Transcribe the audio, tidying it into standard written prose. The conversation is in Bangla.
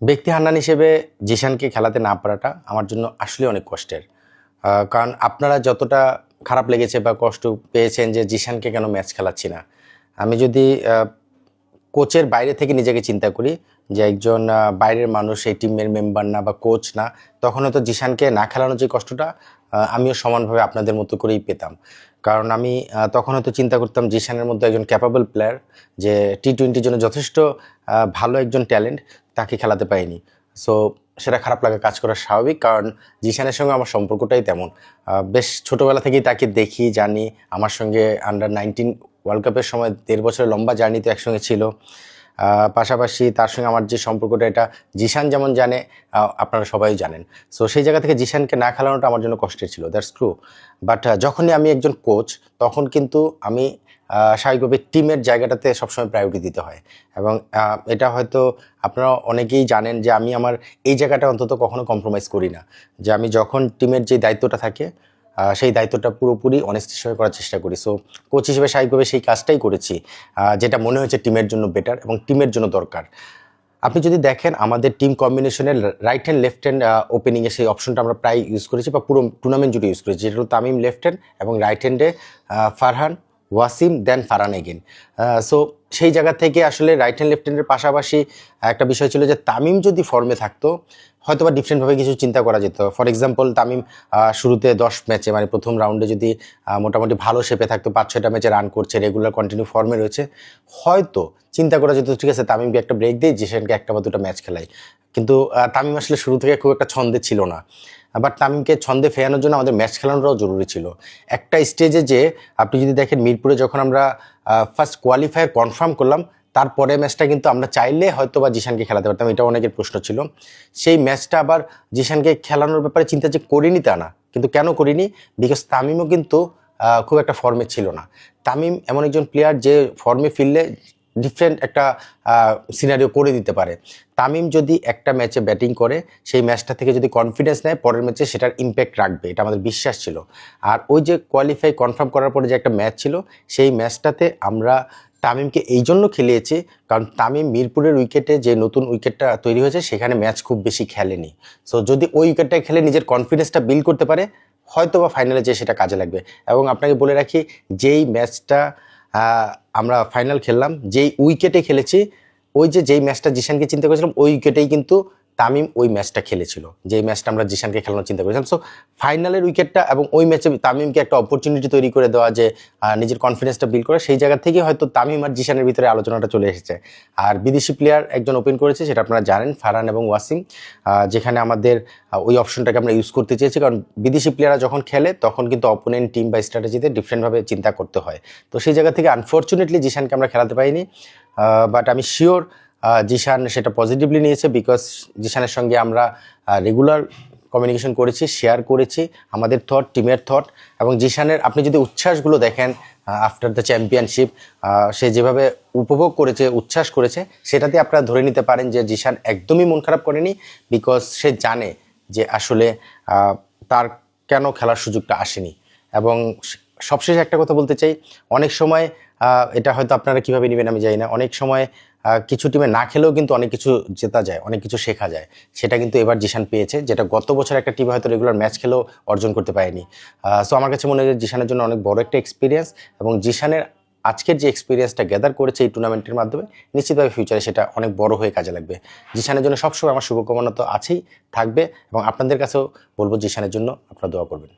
ব্যক্তি হান্নান হিসেবে জিশানকে খেলাতে না পারাটা আমার জন্য আসলে অনেক কষ্টের। কারণ আপনারা যতটা খারাপ লেগেছে বা কষ্ট পেয়েছেন যে জিশানকে কেন ম্যাচ খেলাচ্ছি না, আমি যদি কোচের বাইরে থেকে নিজেকে চিন্তা করি যে একজন বাইরের মানুষ, এই টিমের মেম্বার না বা কোচ না, তখন হয়তো জিশানকে না খেলানোর যে কষ্টটা আমিও সমানভাবে আপনাদের মতো করেই পেতাম। কারণ আমি তখন হয়তো চিন্তা করতাম জিশানের মধ্যে একজন ক্যাপাবল প্লেয়ার, যে টি-20 জন্য যথেষ্ট ভালো একজন ট্যালেন্ট, তাকে খেলাতে পাইনি। সো সেটা খারাপ লাগা কাজ করা স্বাভাবিক, কারণ জিশানের সঙ্গে আমার সম্পর্কটাই তেমন। বেশ ছোটোবেলা থেকেই তাকে দেখি, জানি। আমার সঙ্গে আন্ডার-19 ওয়ার্ল্ড কাপের সময় 1.5 বছরের লম্বা জার্নিতে একসঙ্গে ছিল। পাশাপাশি তার সঙ্গে আমার যে সম্পর্কটা, এটা জিশান যেমন জানে, আপনারা সবাই জানেন। সো সেই জায়গা থেকে জিশানকে না খেলানোটা আমার জন্য কষ্টের ছিল, দ্যাটস ট্রু। বাট যখনই আমি একজন কোচ, তখন কিন্তু আমি স্বাভাবিকভাবে টিমের জায়গাটাতে সবসময় প্রায়োরিটি দিতে হয়। এবং এটা হয়তো আপনারা অনেকেই জানেন যে আমি আমার এই জায়গাটা অন্তত কখনো কম্প্রোমাইজ করি না। যে আমি যখন টিমের যে দায়িত্বটা থাকে, সেই দায়িত্বটা পুরোপুরি অনেস্টির সঙ্গে করার চেষ্টা করি। সো কোচ হিসেবে স্বাভাবিকভাবে সেই কাজটাই করেছি, যেটা মনে হয়েছে টিমের জন্য বেটার এবং টিমের জন্য দরকার। আপনি যদি দেখেন আমাদের টিম কম্বিনেশনের রাইট হ্যান্ড লেফট হ্যান্ড ওপেনিংয়ে সেই অপশনটা আমরা প্রায় ইউজ করেছি বা পুরো টুর্নামেন্ট জুড়ে ইউজ করেছি, যেটা হলো তামিম লেফট হ্যান্ড এবং রাইট হ্যান্ডে ফারহান, ওয়াসিম, দেন ফারহান এগেন। সো সেই জায়গা থেকে আসলে রাইট হ্যান্ড লেফট হ্যান্ডের পাশাপাশি একটা বিষয় ছিল যে তামিম যদি ফর্মে থাকতো হয়তো বা ডিফারেন্টভাবে কিছু চিন্তা করা যেত। ফর এক্সাম্পল, তামিম শুরুতে 10 ম্যাচে, মানে প্রথম রাউন্ডে যদি মোটামুটি ভালো শেপে থাকতো, 5-6টা ম্যাচে রান করছে, রেগুলার কন্টিনিউ ফর্মে রয়েছে, হয়তো চিন্তা করা যেত ঠিক আছে তামিমকে একটা ব্রেক দিই, জিশানকে একটা বা দুটো ম্যাচ খেলাই। কিন্তু তামিম আসলে শুরু থেকে খুব একটা ছন্দে ছিল না। বাট তামিমকে ছন্দে ফেরানোর জন্য আমাদের ম্যাচ খেলানোটাও জরুরি ছিল। একটা স্টেজে যে আপনি যদি দেখেন, মিরপুরে যখন আমরা ফার্স্ট কোয়ালিফায়ার কনফার্ম করলাম, তারপরে ম্যাচটা কিন্তু আমরা চাইলে হয়তো বা জিশানকে খেলাতে পারতাম, এটা অনেকের প্রশ্ন ছিল। সেই ম্যাচটা আবার জিশানকে খেলানোর ব্যাপারে চিন্তা যে করিনি তা না, কিন্তু কেন করিনি, বিকজ তামিমও কিন্তু খুব একটা ফর্মে ছিল না। তামিম এমন একজন প্লেয়ার যে ফর্মে ফিরলে ডিফারেন্ট একটা সিনারিও করে দিতে পারে। তামিম যদি একটা ম্যাচে ব্যাটিং করে, সেই ম্যাচটা থেকে যদি কনফিডেন্স নেয়, পরের ম্যাচে সেটার ইম্প্যাক্ট রাখবে, এটা আমাদের বিশ্বাস ছিল। আর ওই যে কোয়ালিফাই কনফার্ম করার পরে যে একটা ম্যাচ ছিল, সেই ম্যাচটাতে আমরা তামিমকে এই জন্য খেলিয়েছি কারণ তামিম মিরপুরের উইকেটে যে নতুন উইকেটটা তৈরি হয়েছে, সেখানে ম্যাচ খুব বেশি খেলেনি। সো যদি ওই উইকেটটা খেলে নিজের কনফিডেন্সটা বিল্ড করতে পারে, হয়তো বা ফাইনালে যে সেটা কাজে লাগবে। এবং আপনাকে বলে রাখি, যেই ম্যাচটা আমরা ফাইনাল খেললাম, যেই উইকেটে খেলেছি, ওই যেই ম্যাচটা জিশানকে চিন্তা করেছিলাম, ওই উইকেটেই কিন্তু তামিম ওই ম্যাচটা খেলেছিল, যেই ম্যাচটা আমরা জিশানকে খেলানোর চিন্তা করেছিলাম। সো ফাইনালের উইকেটটা এবং ওই ম্যাচে তামিমকে একটা অপরচুনিটি তৈরি করে দেওয়া, যে নিজের কনফিডেন্সটা বিল্ড করা, সেই জায়গা থেকে হয়তো তামিম আর জিশানের ভিতরে আলোচনাটা চলে এসেছে। আর বিদেশি প্লেয়ার একজন ওপেন করেছে, সেটা আপনারা জানেন, ফারহান এবং ওয়াসিম, যেখানে আমাদের ওই অপশনটাকে আমরা ইউজ করতে চেয়েছি, কারণ বিদেশি প্লেয়াররা যখন খেলে তখন কিন্তু অপোনেন্ট টিম বা স্ট্র্যাটেজিতে ডিফারেন্টভাবে চিন্তা করতে হয়। তো সেই জায়গা থেকে আনফর্চুনেটলি জিশানকে আমরা খেলাতে পারিনি। বাট আমি শিওর জিশান সেটা পজিটিভলি নিয়েছে, বিকজ জিশানের সঙ্গে আমরা রেগুলার কমিউনিকেশন করেছি, শেয়ার করেছি আমাদের থট, টিমের থট। এবং জিশানের আপনি যদি উচ্ছ্বাসগুলো দেখেন আফটার দ্য চ্যাম্পিয়নশিপ, সে যেভাবে উপভোগ করেছে, উচ্ছ্বাস করেছে, সেটাতে আপনারা ধরে নিতে পারেন যে জিশান একদমই মন খারাপ করেনি, বিকজ সে জানে যে আসলে তার কেন খেলার সুযোগটা আসেনি। এবং সবশেষে একটা কথা বলতে চাই, অনেক সময় এটা হয়তো আপনারা কীভাবে নেবেন আমি জানি না, অনেক সময় কিছু টিমে না খেলেও কিন্তু অনেক কিছু জেতা যায়, অনেক কিছু শেখা যায়। সেটা কিন্তু এবার জিশান পেয়েছে, যেটা গত বছর একটা টিমে হয়তো রেগুলার ম্যাচ খেলেও অর্জন করতে পারেনি। সো আমার কাছে মনে হয় জিশানের জন্য অনেক বড় একটা এক্সপিরিয়েন্স, এবং জিশানের আজকের যে এক্সপিরিয়েন্সটা গ্যাদার করেছে এই টুর্নামেন্টের মাধ্যমে, নিশ্চিতভাবে ফিউচারে সেটা অনেক বড় হয়ে কাজে লাগবে। জিশানের জন্য সবসময় আমার শুভকামনা তো আছেই, থাকবে, এবং আপনাদের কাছেও বলবো জিশানের জন্য আপনারা দোয়া করবেন।